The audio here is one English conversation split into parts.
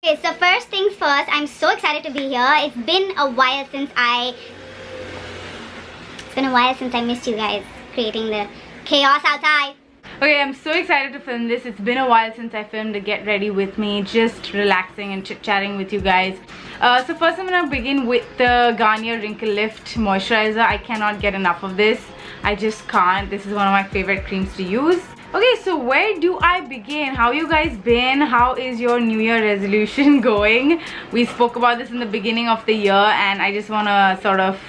Okay, so first things first, I'm so excited to be here. It's been a while since I missed you guys creating the chaos outside. Okay, I'm so excited to film this. It's been a while since I filmed a Get Ready With Me, just relaxing and chit-chatting with you guys. So first I'm gonna begin with the Garnier Wrinkle Lift Moisturizer. I cannot get enough of this. I just can't. This is one of my favorite creams to use. Okay, so where do I begin? How you guys been? How is your New Year resolution going? We spoke about this in the beginning of the year and I just wanna sort of,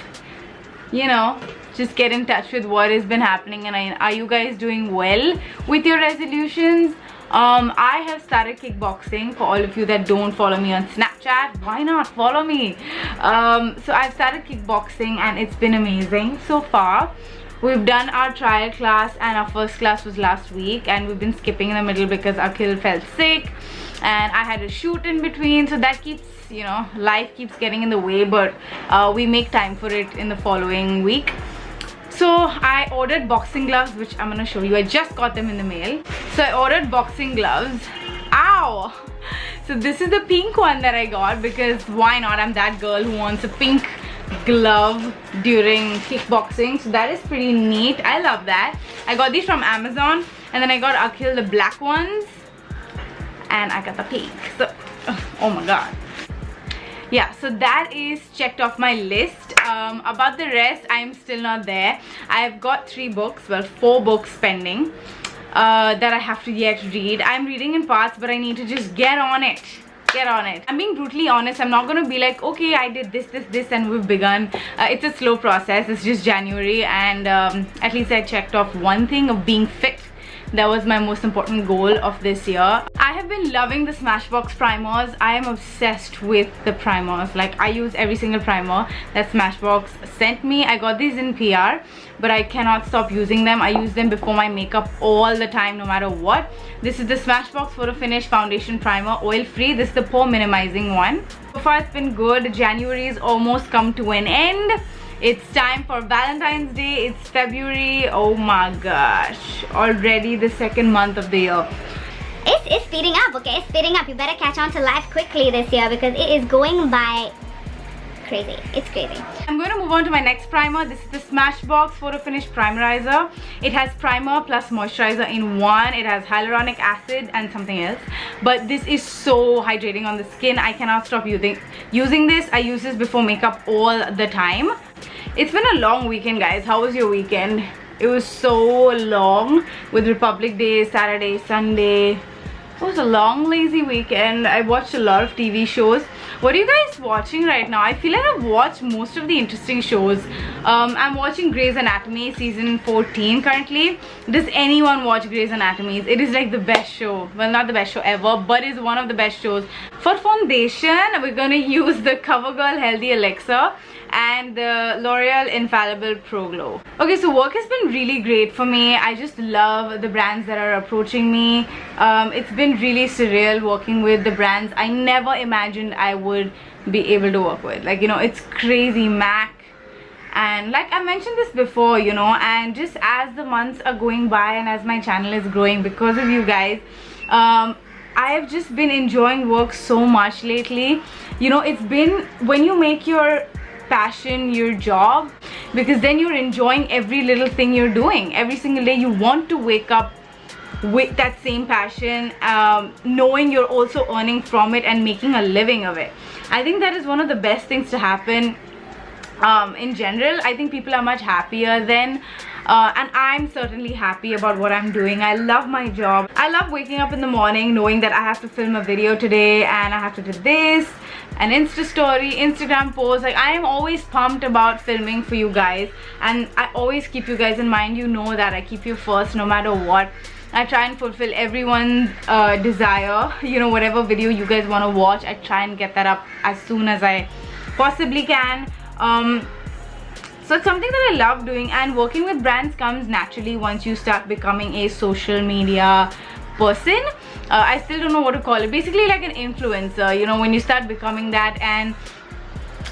you know, just get in touch with what has been happening. And are you guys doing well with your resolutions? I have started kickboxing. For all of you that don't follow me on Snapchat, why not follow me? So I've started kickboxing and it's been amazing so far. We've done our trial class and our first class was last week, and we've been skipping in the middle because Akhil felt sick and I had a shoot in between, so that keeps, you know, life keeps getting in the way, but we make time for it in the following week. So I ordered boxing gloves, which I'm gonna show you. I just got them in the mail. So I ordered boxing gloves. Ow! So this is the pink one that I got because why not? I'm that girl who wants a pink glove during kickboxing. So that is pretty neat. I love that. I got these from Amazon and then I got Akhil the black ones and I got the pink. So oh my god. Yeah, so that is checked off my list. About the rest, I'm still not there. I've got 3 books, well 4 books pending that I have to yet read. I'm reading in parts, but I need to just get on it. I'm being brutally honest. I'm not gonna be like, okay, I did this and we've begun. It's a slow process. It's just January and at least I checked off one thing of being fit. That was my most important goal of this year. I have been loving the Smashbox primers. I am obsessed with the primers. Like, I use every single primer that Smashbox sent me. I got these in PR, but I cannot stop using them. I use them before my makeup all the time, no matter what. This is the Smashbox Photo Finish Foundation Primer, oil free. This is the pore minimizing one. So far it's been good. January is almost come to an end. It's time for Valentine's Day. It's February. Oh my gosh, already the 2nd month of the year. It's speeding up, okay? It's speeding up. You better catch on to life quickly this year because it is going by crazy. It's crazy. I'm going to move on to my next primer. This is the Smashbox Photo Finish Primerizer. It has primer plus moisturizer in one. It has hyaluronic acid and something else. But this is so hydrating on the skin. I cannot stop using this. I use this before makeup all the time. It's been a long weekend, guys. How was your weekend? It was so long with Republic Day, Saturday, Sunday. It was a long, lazy weekend. I watched a lot of TV shows. What are you guys watching right now? I feel like I've watched most of the interesting shows. I'm watching Grey's Anatomy season 14 currently. Does anyone watch Grey's Anatomy? It is like the best show. Well, not the best show ever, but it's one of the best shows. For foundation, we're gonna use the CoverGirl Healthy Elixir and the L'Oreal Infallible Pro Glow. Okay, so work has been really great for me. I just love the brands that are approaching me. It's been really surreal working with the brands I never imagined I would be able to work with. Like, you know, it's crazy. MAC, and like I mentioned this before, you know, and just as the months are going by and as my channel is growing because of you guys, I have just been enjoying work so much lately. You know, it's been, when you make your passion your job, because then you're enjoying every little thing you're doing. Every single day you want to wake up with that same passion, knowing you're also earning from it and making a living of it. I think that is one of the best things to happen in general. I think people are much happier then. And I'm certainly happy about what I'm doing. I love my job. I love waking up in the morning knowing that I have to film a video today and I have to do this, an Insta story, Instagram post. Like, I am always pumped about filming for you guys, and I always keep you guys in mind. You know that I keep you first no matter what. I try and fulfill everyone's desire. You know, whatever video you guys want to watch, I try and get that up as soon as I possibly can. So it's something that I love doing, and working with brands comes naturally once you start becoming a social media person. I still don't know what to call it. Basically like an influencer, you know, when you start becoming that, and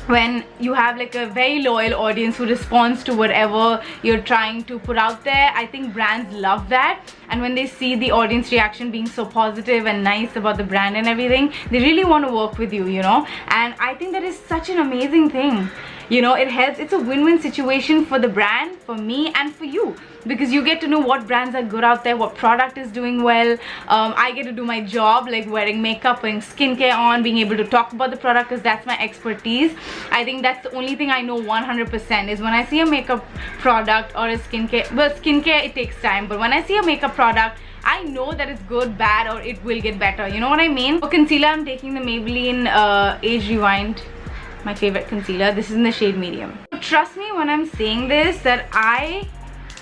when you have like a very loyal audience who responds to whatever you're trying to put out there. I think brands love that, and when they see the audience reaction being so positive and nice about the brand and everything, they really want to work with you, you know. And I think that is such an amazing thing, you know. It helps. It's a win-win situation for the brand, for me, and for you, because you get to know what brands are good out there, what product is doing well. I get to do my job, like wearing makeup, putting skincare on, being able to talk about the product, because that's my expertise. I think that's the only thing I know 100% is when I see a makeup product or a skincare. Well, skincare, it takes time, but when I see a makeup product, I know that it's good, bad, or it will get better. You know what I mean? For concealer, I'm taking the Maybelline Age Rewind, my favorite concealer. This is in the shade medium. Trust me when I'm saying this, that I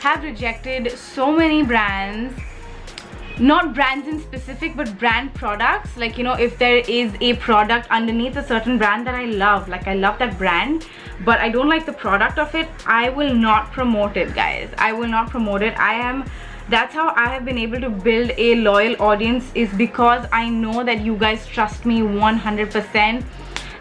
have rejected so many brands, not brands in specific, but brand products. Like, you know, if there is a product underneath a certain brand that I love, like I love that brand, but I don't like the product of it, I will not promote it, guys. I will not promote it. That's how I have been able to build a loyal audience, is because I know that you guys trust me 100%.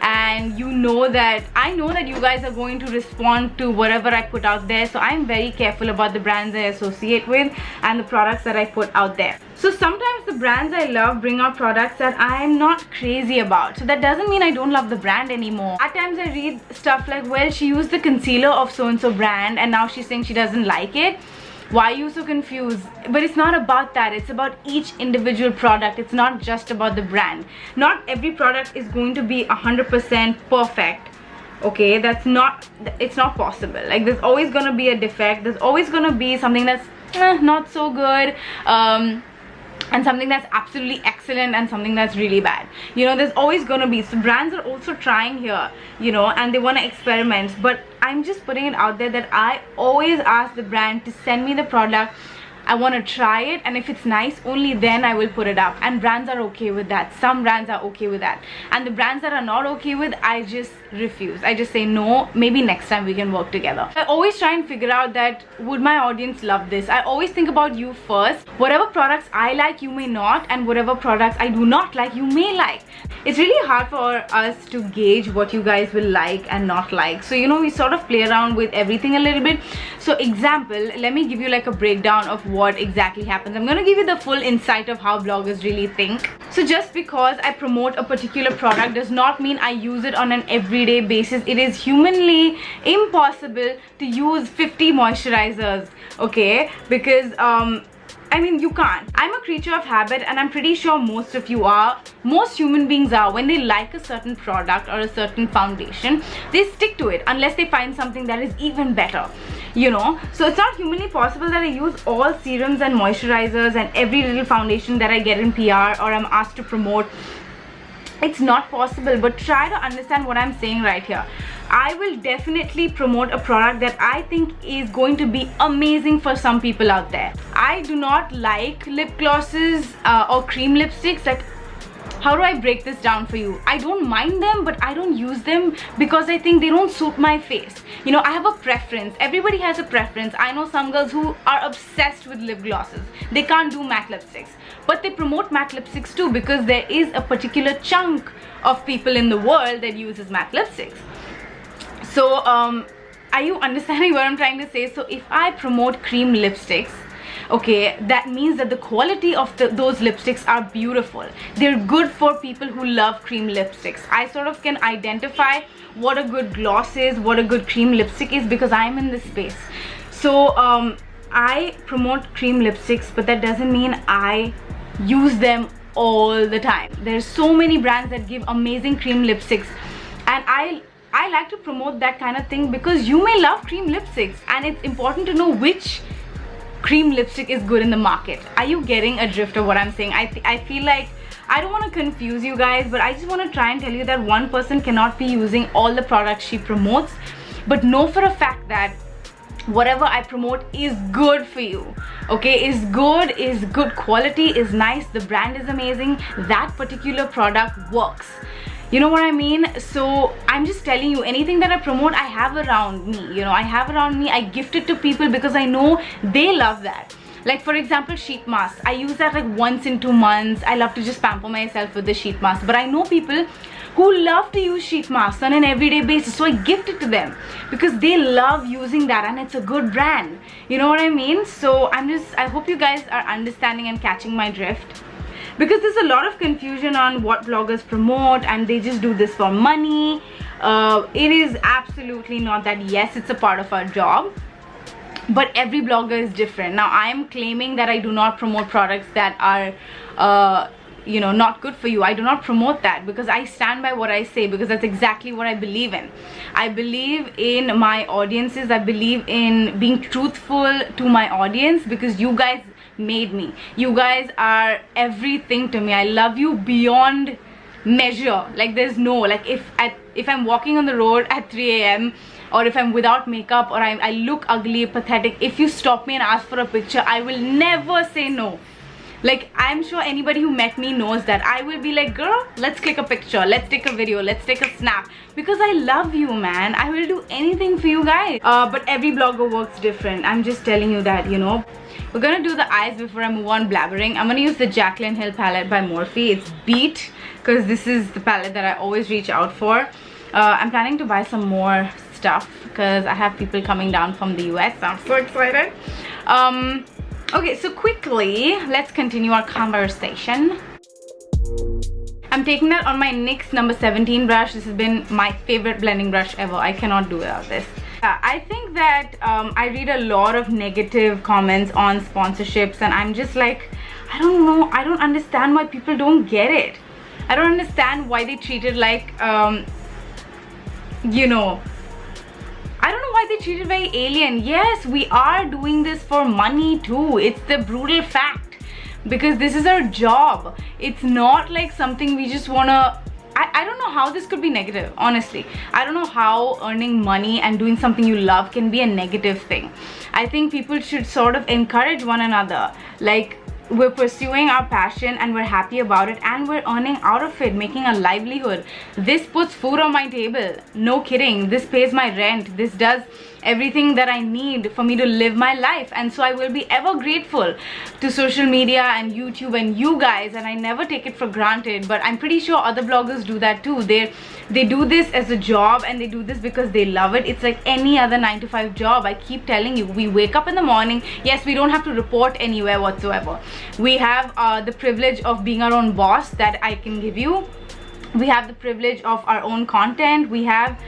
And you know that I know that you guys are going to respond to whatever I put out there. So I'm very careful about the brands I associate with and the products that I put out there. So sometimes the brands I love bring out products that I'm not crazy about. So that doesn't mean I don't love the brand anymore. At times I read stuff like, well, she used the concealer of so-and-so brand and now she's saying she doesn't like it. Why are you so confused? But it's not about that. It's about each individual product. It's not just about the brand. Not every product is going to be 100% perfect. Okay, it's not possible. Like, there's always gonna be a defect. There's always gonna be something that's not so good, and something that's absolutely excellent, and something that's really bad. You know, there's always gonna be. So brands are also trying here, you know, and they want to experiment. But I'm just putting it out there that I always ask the brand to send me the product. I want to try it, and if it's nice, only then I will put it up. And brands are okay with that. Some brands are okay with that, and the brands that are not okay with, I just refuse. I just say no, maybe next time we can work together. I always try and figure out that would my audience love this. I always think about you first. Whatever products I like, you may not, and whatever products I do not like, you may like. It's really hard for us to gauge what you guys will like and not like. So, you know, we sort of play around with everything a little bit. So example, let me give you like a breakdown of what exactly happens. I'm going to give you the full insight of how bloggers really think. So just because I promote a particular product does not mean I use it on an everyday basis. It is humanly impossible to use 50 moisturizers, okay? Because I mean, you can't. I'm a creature of habit, and I'm pretty sure most of you are. Most human beings are. When they like a certain product or a certain foundation, they stick to it unless they find something that is even better, you know. So it's not humanly possible that I use all serums and moisturizers and every little foundation that I get in PR or I'm asked to promote. It's not possible. But try to understand what I'm saying right here. I will definitely promote a product that I think is going to be amazing for some people out there. I do not like lip glosses or cream lipsticks. Like, how do I break this down for you? I don't mind them, but I don't use them because I think they don't suit my face. You know, I have a preference. Everybody has a preference. I know some girls who are obsessed with lip glosses. They can't do matte lipsticks, but they promote matte lipsticks too, because there is a particular chunk of people in the world that uses matte lipsticks. So are you understanding what I'm trying to say? So if I promote cream lipsticks, okay, that means that the quality of those lipsticks are beautiful. They're good for people who love cream lipsticks. I sort of can identify what a good gloss is, what a good cream lipstick is, because I'm in this space. So I promote cream lipsticks, but that doesn't mean I use them all the time. There's so many brands that give amazing cream lipsticks, and I like to promote that kind of thing because you may love cream lipsticks, and it's important to know which cream lipstick is good in the market. Are you getting a drift of what I'm saying? I feel like I don't want to confuse you guys, but I just want to try and tell you that one person cannot be using all the products she promotes, but know for a fact that whatever I promote is good for you, okay? Is good quality, is nice, the brand is amazing, that particular product works. You know what I mean? So I'm just telling you, anything that I promote, I have around me. You know, I have around me. I gift it to people because I know they love that. Like, for example, sheet masks. I use that like once in 2 months. I love to just pamper myself with the sheet mask. But I know people who love to use sheet masks on an everyday basis. So I gift it to them because they love using that and it's a good brand. You know what I mean? So I hope you guys are understanding and catching my drift. Because there's a lot of confusion on what bloggers promote and they just do this for money. It is absolutely not that. Yes, it's a part of our job, but every blogger is different. Now I am claiming that I do not promote products that are you know, not good for you. I do not promote that because I stand by what I say, because that's exactly what I believe in. I believe in my audiences. I believe in being truthful to my audience because you guys made me. You guys are everything to me. I love you beyond measure. Like there's no, like if I'm walking on the road at 3 a.m. or if I'm without makeup or I look ugly, pathetic, if you stop me and ask for a picture, I will never say no. Like, I'm sure anybody who met me knows that I will be like, girl, let's click a picture, let's take a video, let's take a snap, because I love you, man. I will do anything for you guys. But every blogger works different. I'm just telling you that, you know. We're gonna do the eyes before I move on blabbering. I'm gonna use the Jaclyn Hill palette by Morphe. It's Beat, because this is the palette that I always reach out for. I'm planning to buy some more stuff because I have people coming down from the US. I'm so excited. Okay, so quickly, let's continue our conversation. I'm taking that on my NYX number 17 brush. This has been my favorite blending brush ever. I cannot do without this. I think that I read a lot of negative comments on sponsorships and I'm just like, I don't know. I don't understand why people don't get it. I don't understand why they treat it like, you know, I don't know why they treat it very alien. Yes, we are doing this for money too. It's the brutal fact. Because this is our job. It's not like something we just wanna... I don't know how this could be negative, honestly. I don't know how earning money and doing something you love can be a negative thing. I think people should sort of encourage one another. Like, we're pursuing our passion and we're happy about it and we're earning out of it, making a livelihood. This puts food on my table. No kidding. This pays my rent. This does everything that I need for me to live my life, and so I will be ever grateful to social media and YouTube and you guys, and I never take it for granted. But I'm pretty sure other bloggers do that too. They do this as a job and they do this because they love it. It's like any other 9-to-5 job. I keep telling you, we wake up in the morning. Yes, we don't have to report anywhere whatsoever. We have the privilege of being our own boss that I can give you. We have the privilege of our own content. We have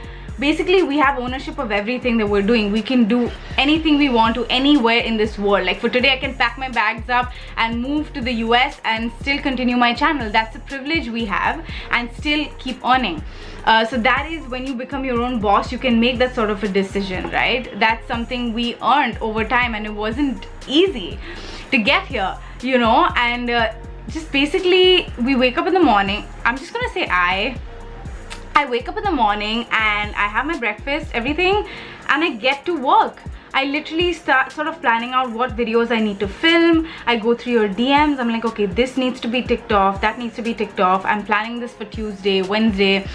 ownership of everything that we're doing. We can do anything we want to anywhere in this world. Like for today, I can pack my bags up and move to the US and still continue my channel. That's a privilege we have, and still keep earning. So that is when you become your own boss, you can make that sort of a decision, right? That's something we earned over time, and it wasn't easy to get here, you know. And just basically, we wake up in the morning. I'm just gonna say I wake up in the morning and I have my breakfast, everything, and I get to work. I literally start sort of planning out what videos I need to film. I go through your DMs. I'm like, okay, this needs to be ticked off, that needs to be ticked off. I'm planning this for Tuesday, Wednesday,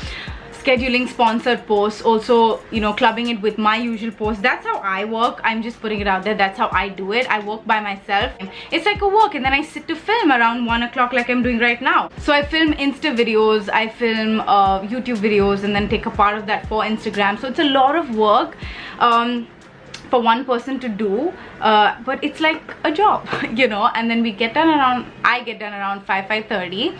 scheduling sponsored posts, also, you know, clubbing it with my usual posts. That's how I work. I'm just putting it out there. That's how I do it. I work by myself. It's like a work, and then I sit to film around 1 o'clock like I'm doing right now. So I film Insta videos, I film YouTube videos, and then take a part of that for Instagram. So it's a lot of work for one person to do, but it's like a job, you know. And then I get done around 5:30.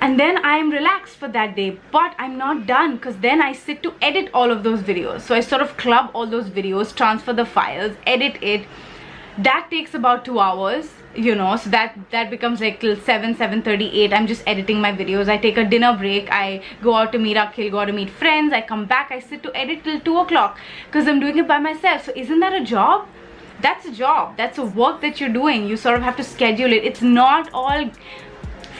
And then I'm relaxed for that day, but I'm not done, because then I sit to edit all of those videos. So I sort of club all those videos, transfer the files, edit it. That takes about 2 hours, you know. So that becomes like till 7:30, 8. I'm just editing my videos. I take a dinner break. I go out to meet up, go out to meet friends. I come back. I sit to edit till 2 o'clock because I'm doing it by myself. So isn't that a job? That's a job. That's a work that you're doing. You sort of have to schedule it. It's not all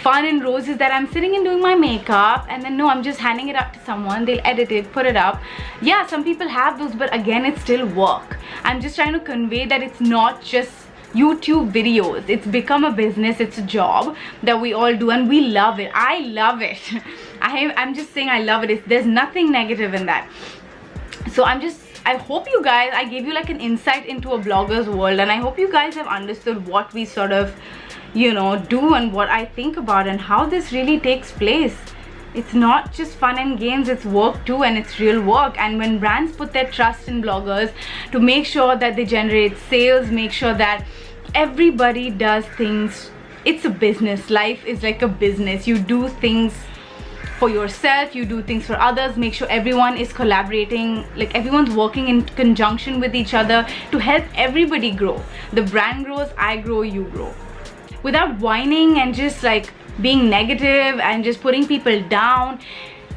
fun and roses that I'm sitting and doing my makeup and then no, I'm just handing it up to someone, they'll edit it, put it up. Yeah, some people have those, but again, it's still work. I'm just trying to convey that it's not just YouTube videos. It's become a business. It's a job that we all do, and we love it. I love it. I'm just saying I love it. There's nothing negative in that. So I hope you guys, I gave you like an insight into a blogger's world, and I hope you guys have understood what we sort of, you know, do and what I think about and how this really takes place. it's not just fun and games, it's work too, and it's real work. And when brands put their trust in bloggers to make sure that they generate sales, make sure that everybody does things, it's a business. Life is like a business. You do things for yourself, you do things for others, make sure everyone is collaborating, like everyone's working in conjunction with each other to help everybody grow. The brand grows, I grow, you grow, without whining and just like being negative and just putting people down.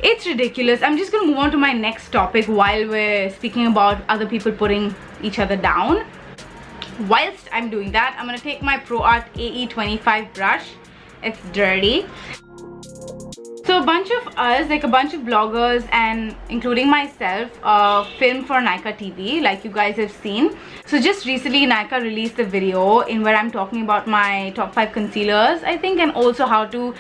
It's ridiculous. I'm just gonna move on to my next topic while we're speaking about other people putting each other down. Whilst I'm doing that, I'm gonna take my ProArt AE25 brush. It's dirty. So a bunch of us, like a bunch of bloggers and including myself, filmed for Nykaa TV, like you guys have seen. So just recently Nykaa released a video in where I'm talking about my top 5 concealers, I think, and also how to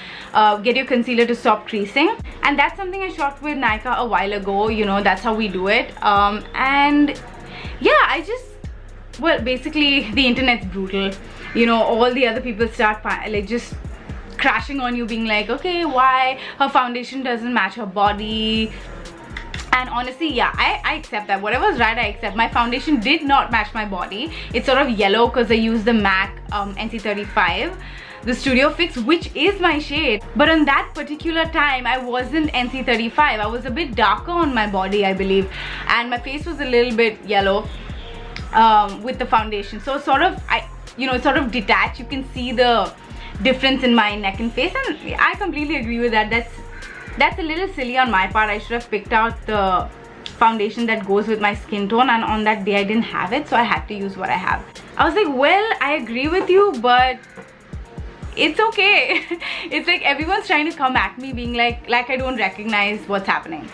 get your concealer to stop creasing. And that's something I shot with Nykaa a while ago, you know, that's how we do it. And yeah, well, basically the internet's brutal. You know, all the other people start like just crashing on you, being like, okay, why her foundation doesn't match her body. And honestly, yeah, I accept that. Whatever's right, I accept. My foundation did not match my body. It's sort of yellow because I used the MAC NC35, the Studio Fix, which is my shade. But on that particular time, I wasn't NC35. I was a bit darker on my body, I believe, and my face was a little bit yellow with the foundation. So sort of, sort of detached. You can see the difference in my neck and face, and I completely agree with that. That's a little silly on my part. I should have picked out the foundation that goes with my skin tone, and on that day I didn't have it, so I had to use what I have. I was like, well, I agree with you, but it's okay. It's like everyone's trying to come at me being like I don't recognize what's happening.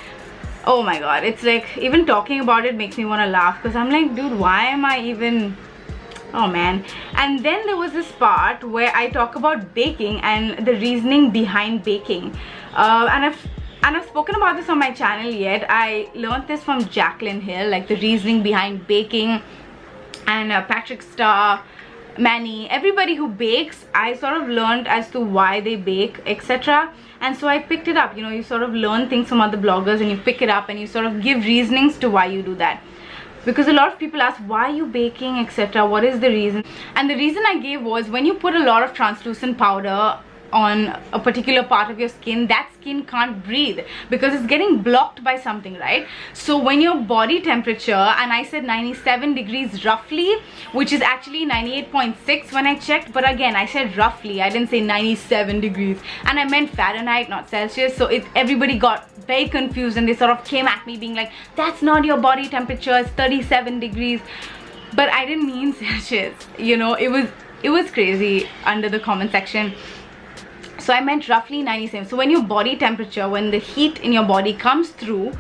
Oh my god, it's like even talking about it makes me want to laugh, because I'm like, dude, why am I even... Oh man. And then there was this part where I talk about baking and the reasoning behind baking, and I've spoken about this on my channel yet. I learned this from Jacqueline Hill, like the reasoning behind baking, and Patrick Starr, Manny, everybody who bakes, I sort of learned as to why they bake, etc. And so I picked it up. You know, you sort of learn things from other bloggers and you pick it up and you sort of give reasonings to why you do that. Because a lot of people ask, why are you baking, etc., what is the reason? And the reason I gave was, when you put a lot of translucent powder on a particular part of your skin, that skin can't breathe because it's getting blocked by something, right? So when your body temperature, and I said 97 degrees roughly, which is actually 98.6 when I checked, but again, I said roughly, I didn't say 97 degrees, and I meant Fahrenheit, not Celsius. So everybody got very confused and they sort of came at me being like, that's not your body temperature, it's 37 degrees. But I didn't mean Celsius, you know. It was crazy under the comment section. So I meant roughly 97. So when your body temperature, when the heat in your body comes through,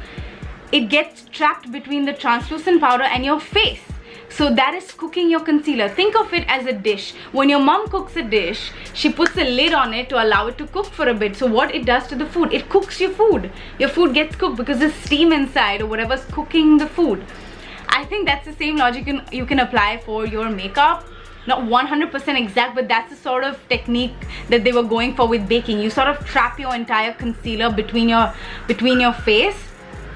it gets trapped between the translucent powder and your face. So that is cooking your concealer. Think of it as a dish. When your mom cooks a dish, she puts a lid on it to allow it to cook for a bit. So what it does to the food, it cooks your food. Your food gets cooked because there's steam inside or whatever's cooking the food. I think that's the same logic you can apply for your makeup. Not 100% exact, but that's the sort of technique that they were going for with baking. You sort of trap your entire concealer between your face,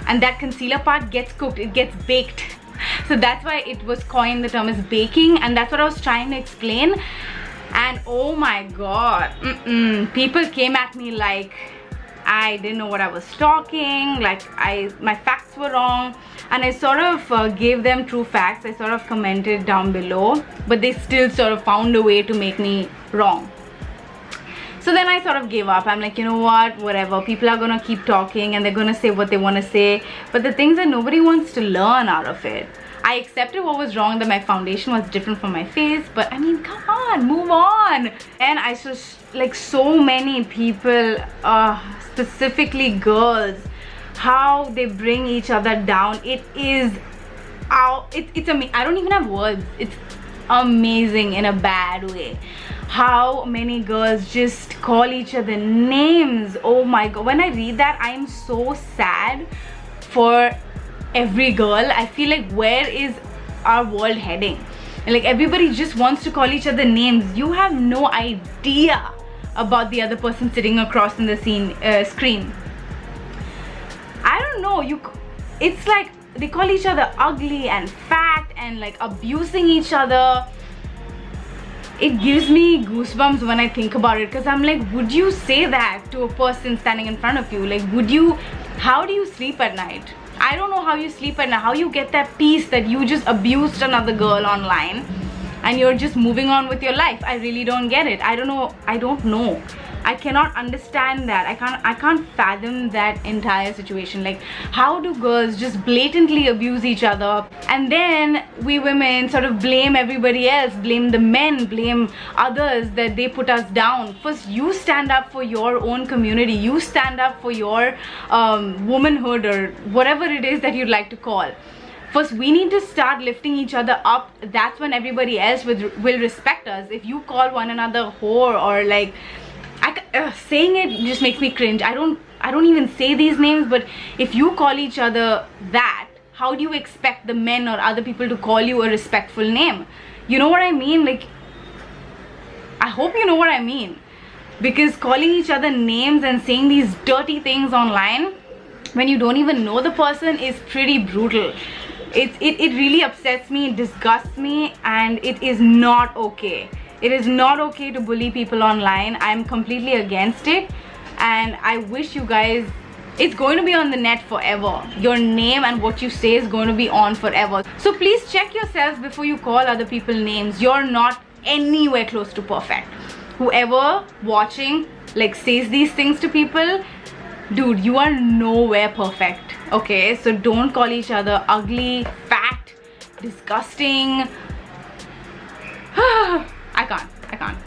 and that concealer part gets cooked, it gets baked. So that's why it was coined the term as baking, and that's what I was trying to explain. And oh my god, people came at me like I didn't know what I was talking, like my facts were wrong. And I sort of gave them true facts. I sort of commented down below, but they still sort of found a way to make me wrong. So then I sort of gave up. I'm like, you know what, whatever, people are gonna keep talking and they're gonna say what they want to say, but the things that nobody wants to learn out of it. I accepted what was wrong, that my foundation was different from my face, but I mean, come on, move on. And I just, like, so many people, specifically girls, how they bring each other down. It's amazing. I don't even have words. It's amazing in a bad way. How many girls just call each other names. Oh my god, when I read that, I am so sad for every girl. I feel like, where is our world heading? And like, everybody just wants to call each other names. You have no idea about the other person sitting across in the screen. don't know, it's like they call each other ugly and fat and like abusing each other. It gives me goosebumps when I think about it, because I'm like, would you say that to a person standing in front of you? Like, how do you sleep at night? I don't know how you sleep at night, how you get that peace that you just abused another girl online and you're just moving on with your life. I really don't get it. I don't know. I cannot understand that. I can't fathom that entire situation. Like, how do girls just blatantly abuse each other, and then we women sort of blame everybody else, blame the men, blame others that they put us down. First, you stand up for your own community. You stand up for your womanhood, or whatever it is that you'd like to call. First, we need to start lifting each other up. That's when everybody else will respect us. If you call one another whore, or like, saying it just makes me cringe. I don't even say these names, but if you call each other that, how do you expect the men or other people to call you a respectful name? You know what I mean? Like, I hope you know what I mean, because calling each other names and saying these dirty things online when you don't even know the person is pretty brutal. It really upsets me, it disgusts me, and it is not okay. It is not okay to bully people online. I'm completely against it, and I wish you guys, it's going to be on the net forever. Your name and what you say is going to be on forever. So please check yourselves before you call other people names. You're not anywhere close to perfect. Whoever watching like says these things to people, dude, you are nowhere perfect. Okay, so don't call each other ugly, fat, disgusting. I can't.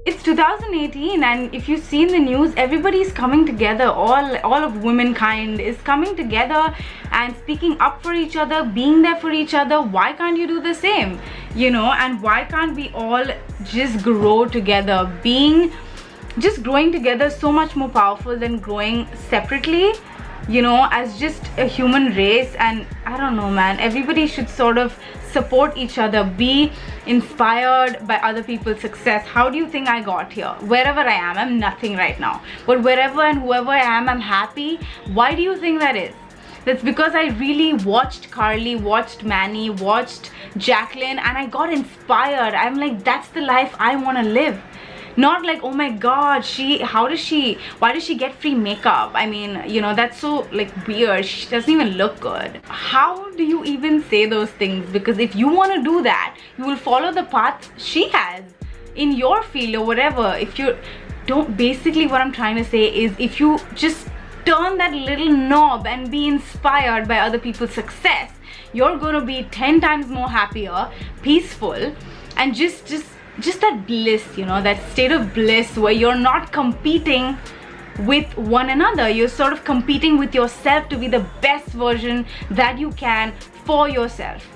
It's 2018, and if you've seen the news, everybody's coming together. All of womankind is coming together and speaking up for each other, being there for each other. Why can't you do the same? You know, and why can't we all just grow together? Just growing together is so much more powerful than growing separately, you know, as just a human race. And I don't know, man, everybody should sort of support each other, be inspired by other people's success. How do you think I got here? Wherever I am, I'm nothing right now, but wherever and whoever I am, I'm happy. Why do you think that is? That's because I really watched Carly, watched Manny, watched Jacqueline, and I got inspired. I'm like, that's the life I want to live. Not like, oh my god, why does she get free makeup? I mean, you know, that's so like weird. She doesn't even look good. How do you even say those things? Because if you want to do that, you will follow the path she has in your field or whatever. If you don't, basically what I'm trying to say is, if you just turn that little knob and be inspired by other people's success, you're going to be 10 times more happier, peaceful, and just that bliss, you know, that state of bliss where you're not competing with one another. You're sort of competing with yourself to be the best version that you can for yourself.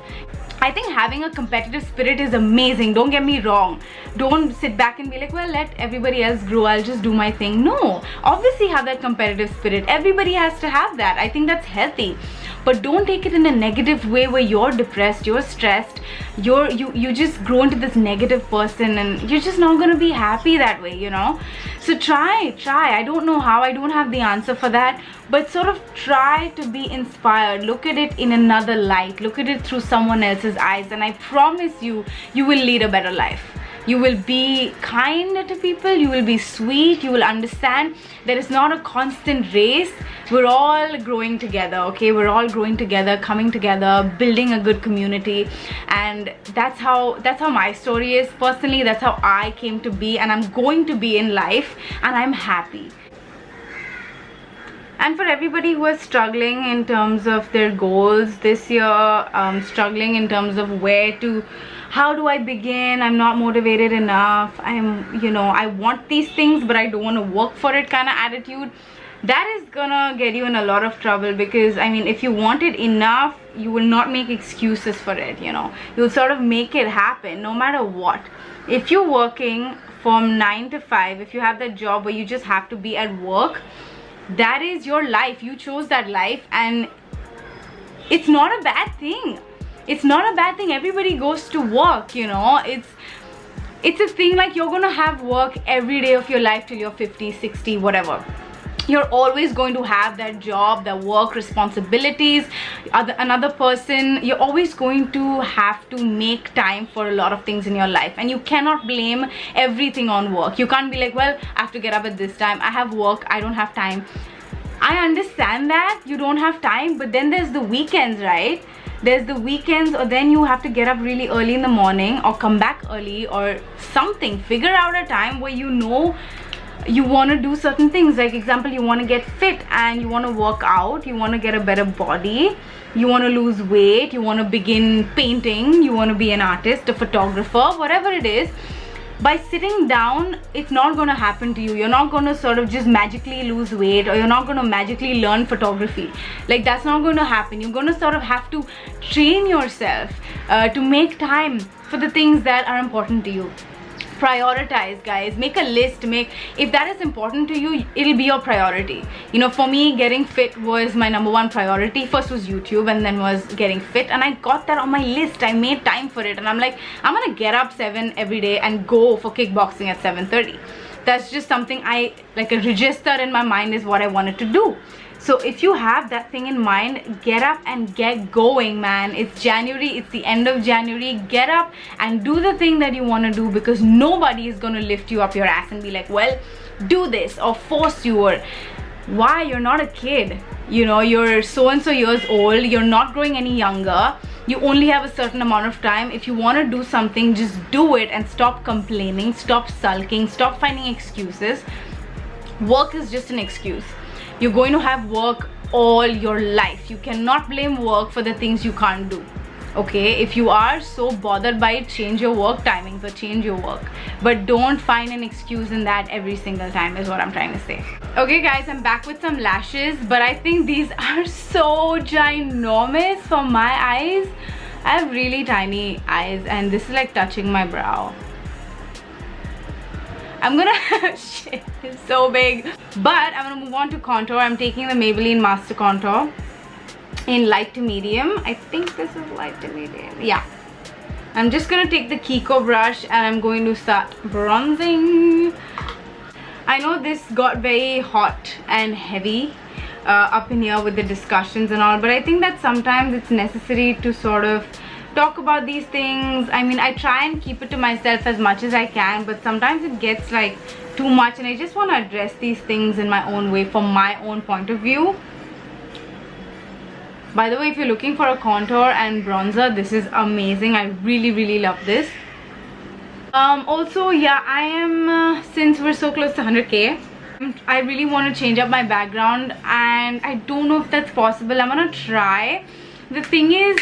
I think having a competitive spirit is amazing, don't get me wrong. Don't sit back and be like, well, let everybody else grow, I'll just do my thing. No, obviously have that competitive spirit. Everybody has to have that. I think that's healthy. But don't take it in a negative way where you're depressed, you're stressed, you just grow into this negative person, and you're just not going to be happy that way, you know. So try. I don't know how, I don't have the answer for that, but sort of try to be inspired. Look at it in another light, look at it through someone else's eyes, and I promise you, you will lead a better life. You will be kind to people, you will be sweet, you will understand that it's not a constant race. We're all growing together, okay? We're all growing together, coming together, building a good community, and that's how my story is. Personally, that's how I came to be, and I'm going to be in life, and I'm happy. And for everybody who is struggling in terms of their goals this year, struggling in terms of how do I begin? I'm not motivated enough. I want these things, but I don't want to work for it kind of attitude. That is gonna get you in a lot of trouble, because I mean, if you want it enough, you will not make excuses for it, you know. You'll sort of make it happen no matter what. If you're working from 9 to 5, if you have that job where you just have to be at work, that is your life. You chose that life, and it's not a bad thing. It's not a bad thing. Everybody goes to work, you know. It's a thing, like you're gonna have work every day of your life till you're 50, 60, whatever. You're always going to have that job, that work responsibilities, another person. You're always going to have to make time for a lot of things in your life, and you cannot blame everything on work. You can't be like, well, I have to get up at this time, I have work, I don't have time. I understand that you don't have time, but then there's the weekends, right? There's the weekends, or then you have to get up really early in the morning or come back early or something. Figure out a time where you know you want to do certain things. Like example, you want to get fit and you want to work out, you want to get a better body, you want to lose weight, you want to begin painting, you want to be an artist, a photographer, whatever it is. By sitting down, it's not going to happen to you. You're not going to sort of just magically lose weight, or you're not going to magically learn photography. Like, that's not going to happen. You're going to sort of have to train yourself to make time for the things that are important to you. Prioritize, guys. Make a list. If that is important to you, it'll be your priority. You know, for me, getting fit was my #1 priority. First was YouTube, and then was getting fit, and I got that on my list. I made time for it, and I'm like, I'm gonna get up 7 every day and go for kickboxing at 7:30. That's just something I like, a register in my mind is what I wanted to do. So if you have that thing in mind, get up and get going, man. It's January, it's the end of January. Get up and do the thing that you want to do, because nobody is going to lift you up your ass and be like, well, do this, or force you, or why? You're not a kid. You know, you're so and so years old. You're not growing any younger. You only have a certain amount of time. If you want to do something, just do it and stop complaining, stop sulking, stop finding excuses. Work is just an excuse. You're going to have work all your life. You cannot blame work for the things you can't do. Okay, if you are so bothered by it, change your work timings or change your work, but don't find an excuse in that every single time, is what I'm trying to say. Okay guys, I'm back with some lashes, but I think these are so ginormous for my eyes. I have really tiny eyes, and this is like touching my brow. I'm gonna shit, it's so big. But I'm gonna move on to contour. I'm taking the Maybelline Master Contour in light to medium. I think this is light to medium. Yeah. I'm just gonna take the Kiko brush and I'm going to start bronzing. I know this got very hot and heavy up in here with the discussions and all, but I think that sometimes it's necessary to sort of talk about these things. I mean, I try and keep it to myself as much as I can, but sometimes it gets like too much, and I just want to address these things in my own way, from my own point of view. By the way, if you're looking for a contour and bronzer, this is amazing. I really love this. Also, yeah, I am since we're so close to 100k, I really want to change up my background, and I don't know if that's possible. I'm gonna try. The thing is,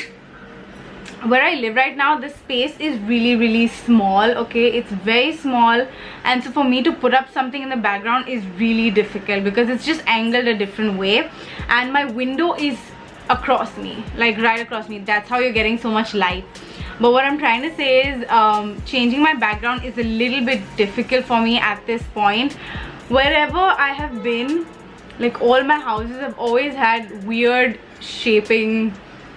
where I live right now, the space is really small. Okay, it's very small, and so for me to put up something in the background is really difficult because it's just angled a different way, and my window is across me, like right across me. That's how you're getting so much light. But what I'm trying to say is changing my background is a little bit difficult for me at this point. Wherever I have been, like all my houses have always had weird shaping.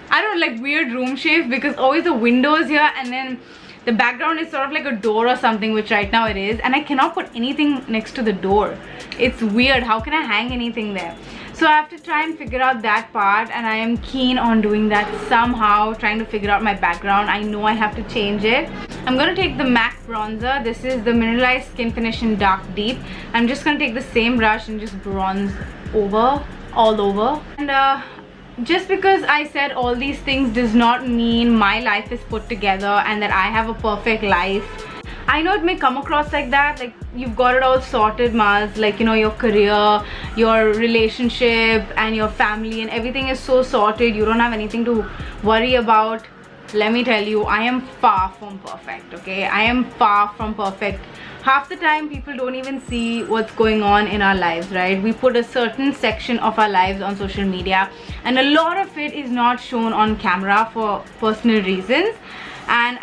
I don't like weird room shapes, because always the windows here and then the background is sort of like a door or something, which right now it is, and I cannot put anything next to the door. It's weird. How can I hang anything there? So I have to try and figure out that part, and I am keen on doing that somehow, trying to figure out my background. I know I have to change it. I'm going to take the MAC bronzer. This is the Mineralized Skin Finish in Dark Deep. I'm just going to take the same brush and just bronze all over. And just because I said all these things does not mean my life is put together and that I have a perfect life. I know it may come across like that, like you've got it all sorted, Mars, like, you know, your career, your relationship and your family and everything is so sorted, you don't have anything to worry about. Let me tell you, I am far from perfect. Okay, I am far from perfect. Half the time people don't even see what's going on in our lives, right? We put a certain section of our lives on social media, and a lot of it is not shown on camera for personal reasons. And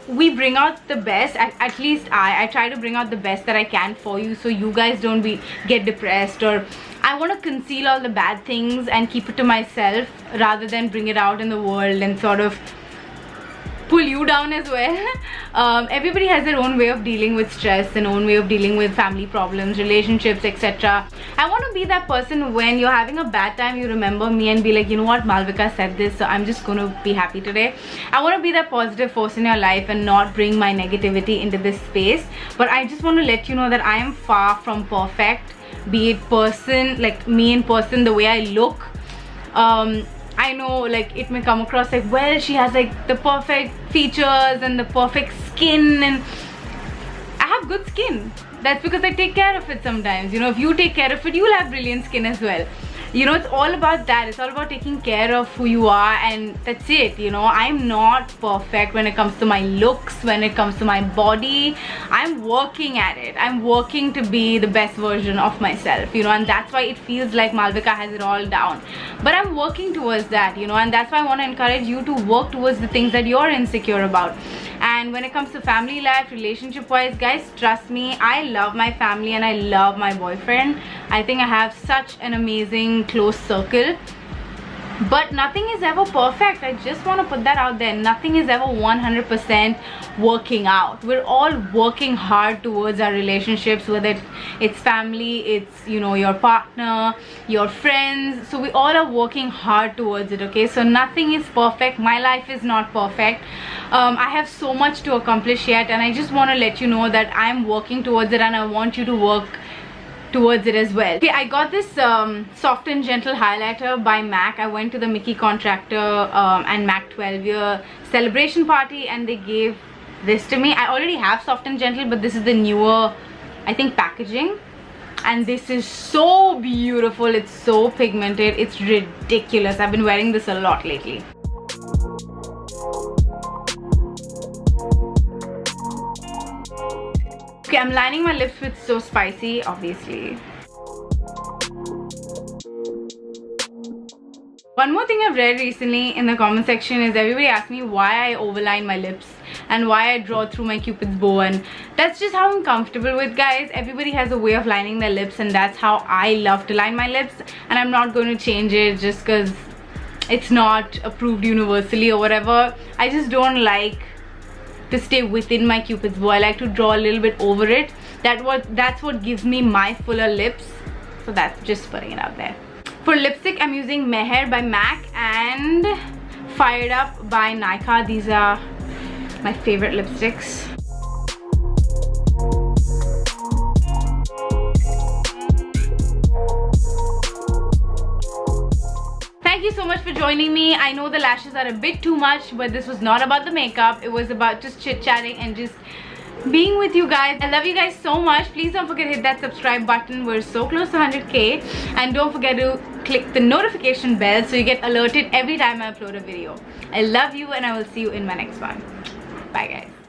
we bring out the best, at least I try to bring out the best that I can for you, so you guys don't get depressed, or I want to conceal all the bad things and keep it to myself rather than bring it out in the world and sort of pull you down as well. Everybody has their own way of dealing with stress and own way of dealing with family problems, relationships, etc. I want to be that person when you're having a bad time, you remember me and be like, you know what, Malvika said this, so I'm just going to be happy today. I want to be that positive force in your life and not bring my negativity into this space. But I just want to let you know that I am far from perfect, be it person, like me in person, the way I look. I know like it may come across like, well, she has like the perfect features and the perfect skin, and I have good skin. That's because I take care of it sometimes. You know, if you take care of it, you'll have brilliant skin as well. You know, it's all about that. It's all about taking care of who you are, and that's it. You know, I'm not perfect when it comes to my looks, when it comes to my body. I'm working at it. I'm working to be the best version of myself, you know, and that's why it feels like Malvika has it all down. But I'm working towards that, you know, and that's why I want to encourage you to work towards the things that you're insecure about. And when it comes to family life, relationship wise, guys, trust me, I love my family and I love my boyfriend. I think I have such an amazing close circle, but nothing is ever perfect. I just want to put that out there. Nothing is ever 100% working out. We're all working hard towards our relationships, whether it's family, it's, you know, your partner, your friends. So we all are working hard towards it, okay? So nothing is perfect. My life is not perfect. I have so much to accomplish yet, and I just want to let you know that I'm working towards it, and I want you to work towards it as well. Okay, I got this soft and gentle highlighter by MAC. I went to the Mickey Contractor and MAC 12-year celebration party, and they gave this to me. I already have soft and gentle, but this is the newer, I think, packaging, and this is so beautiful. It's so pigmented. It's ridiculous. I've been wearing this a lot lately. Okay, I'm lining my lips with So Spicy, obviously. One more thing I've read recently in the comment section is everybody asks me why I overline my lips and why I draw through my cupid's bow, and that's just how I'm comfortable with, guys. Everybody has a way of lining their lips, and that's how I love to line my lips, and I'm not going to change it just because it's not approved universally or whatever. I just don't like to stay within my cupid's bow. I like to draw a little bit over it. That's what gives me my fuller lips. So that's just putting it out there. For lipstick, I'm using Meher by MAC and Fired Up by Nykaa. These are my favorite lipsticks. Thank you so much for joining me. I know the lashes are a bit too much, but this was not about the makeup. It was about just chit-chatting and just being with you guys. I love you guys so much. Please don't forget to hit that subscribe button. We're so close to 100k. And don't forget to click the notification bell so you get alerted every time I upload a video. I love you, and I will see you in my next one. Bye, guys.